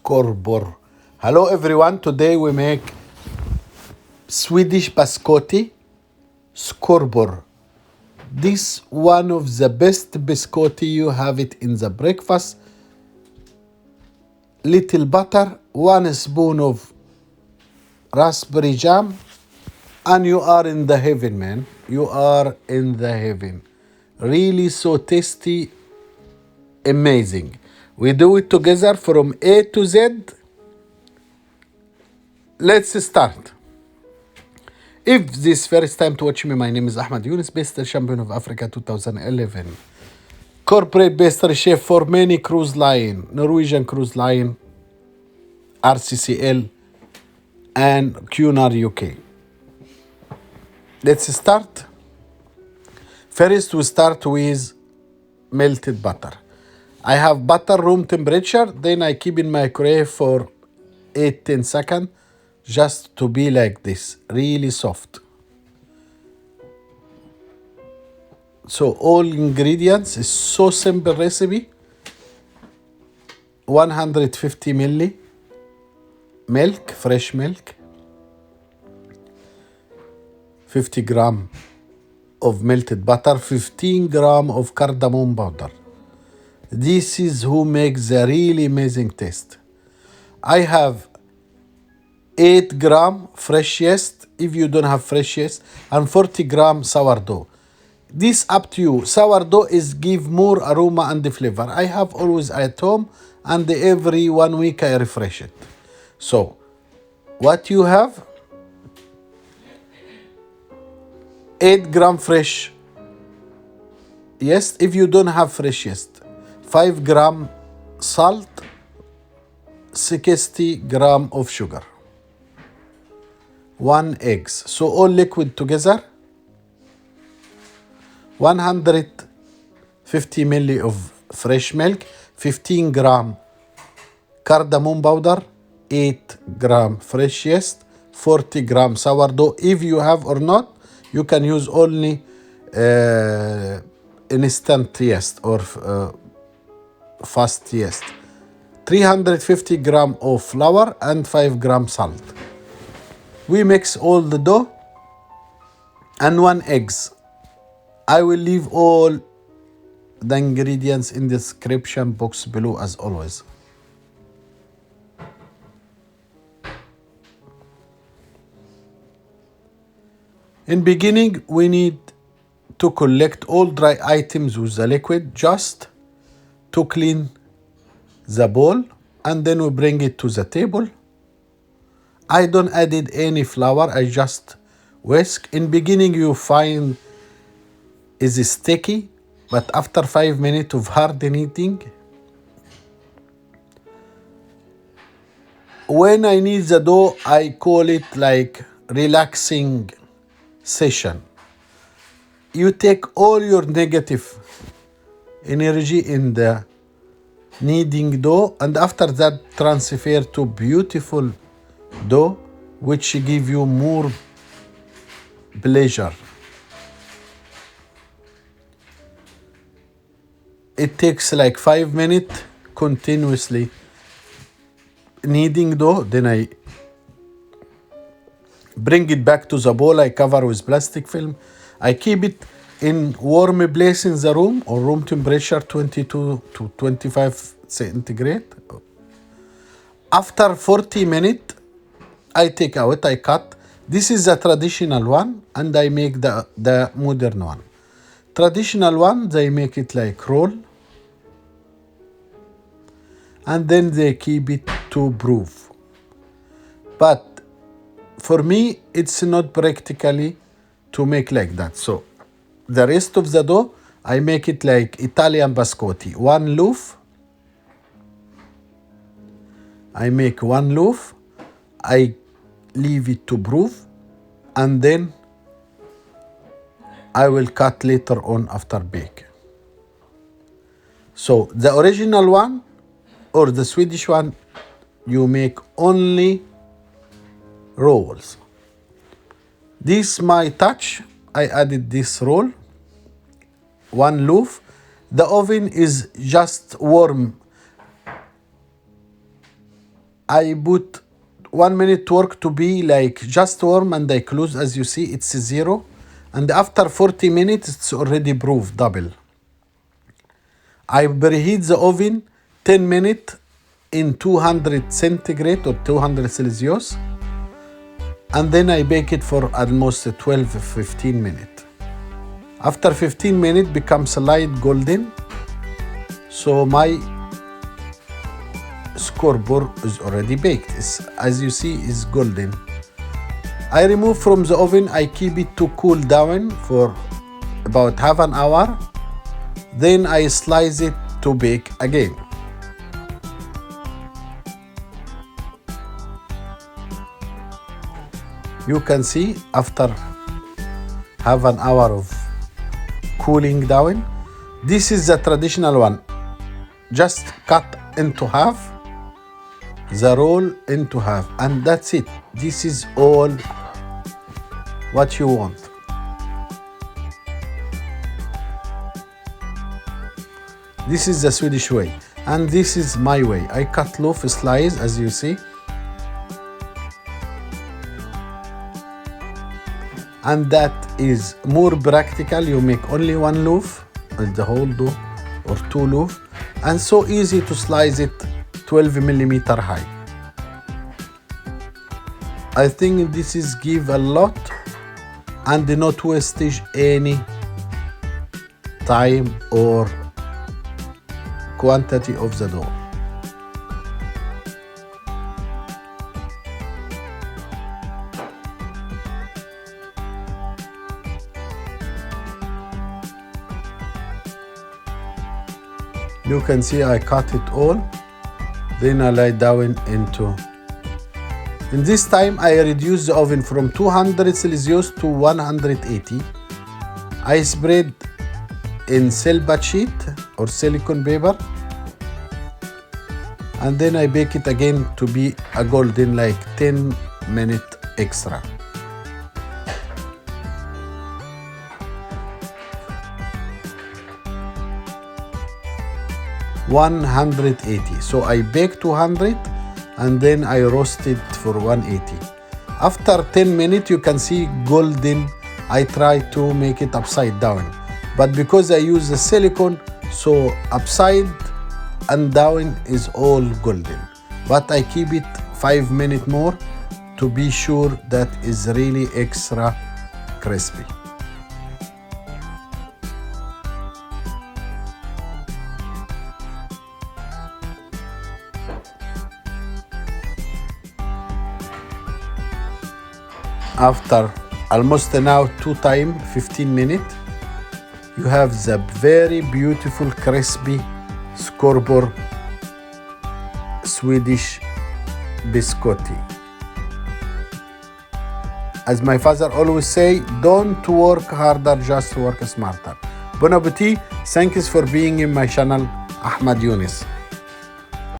SKORPOR. Hello everyone, today we make Swedish biscuit SKORPOR. This one of the best biscuit, you have it in the breakfast. Little butter, 1 spoon of raspberry jam, and you are in the heaven, man. You are in the heaven. Really so tasty, amazing. We do it together from A to Z. Let's start. If this first time to watch me, my name is Ahmed Yunus, Pastry Champion of Africa 2011. Corporate pastry chef for many cruise line, Norwegian Cruise Line, RCCL, and Cunard UK. Let's start. First, we start with melted butter. I have butter room temperature, then I keep in microwave for 8-10 seconds just to be like this, really soft. So all ingredients is so simple recipe. 150 milli milk, fresh milk, 50 gram of melted butter, 15 gram of cardamom powder. This is who makes the really amazing taste. I have 8 gram fresh yeast, if you don't have fresh yeast, and 40 gram sourdough. This up to you. Sourdough is give more aroma and flavor. I have always at home, and every 1 week I refresh it. So, what you have? 8 gram fresh yeast. If you don't have fresh yeast, 5 gram salt, 60 gram of sugar, 1 eggs. So all liquid together. 150 milli of fresh milk, 15 gram cardamom powder, 8 gram fresh yeast, 40 gram sourdough. If you have or not, you can use only instant yeast or fast yeast. 350 gram of flour and 5 gram salt. We mix all the dough and 1 eggs. I will leave all the ingredients in the description box below as always. In beginning, we need to collect all dry items with the liquid just to clean the bowl, and then we bring it to the table. I don't added any flour, I just whisk. In beginning, you find is sticky, but after 5 minutes of hard kneading, when I knead the dough, I call it like relaxing session. You take all your negative energy in the kneading dough, and after that transfer to beautiful dough, which give you more pleasure. It takes like 5 minutes continuously kneading dough. Then I bring it back to the bowl. I cover with plastic film. I keep it in warm place in the room, or room temperature 22 to 25 centigrade. After 40 minutes, I take out, I cut. This is the traditional one, and I make the modern one. Traditional one, they make it like roll, and then they keep it to proof. But for me, it's not practically to make like that. So the rest of the dough, I make it like Italian biscotti. 1 loaf. I make 1 loaf. I leave it to proof, and then I will cut later on after bake. So the original one or the Swedish one, you make only rolls. This my touch. I added this roll, 1 loaf. The oven is just warm I put 1 minute work to be like just warm, and I close. As you see, it's 0. And after 40 minutes, it's already proof double. I preheat the oven 10 minutes in 200 centigrade or 200 Celsius. And then I bake it for almost 12-15 minutes. After 15 minutes, becomes light golden. So my SKORPOR is already baked. As you see, is golden. I remove from the oven. I keep it to cool down for about half an hour. Then I slice it to bake again. You can see after half an hour of cooling down, this is the traditional one. Just cut into half, the roll into half, and that's it. This is all what you want. This is the Swedish way, and this is my way. I cut loaf slice, as you see. And that is more practical. You make only one loaf with the whole dough, or 2 loaf, and so easy to slice it 12 millimeter high. I think this is give a lot and not wastage any time or quantity of the dough. You can see I cut it all, then I lay down into. In this time I reduce the oven from 200 Celsius to 180. I spread in cellulose sheet or silicone paper, and then I bake it again to be a golden, like 10 minutes extra. 180. So I bake 200 and then I roast it for 180. After 10 minutes you can see golden. I try to make it upside down, but because I use the silicone, so upside and down is all golden. But I keep it 5 minutes more to be sure that is really extra crispy. After almost now 2 times 15 minutes, you have the very beautiful crispy SKORPOR Swedish biscuit. As my father always say, don't work harder, just work smarter. Bon appetit. Thanks for being in my channel, Ahmed Younes.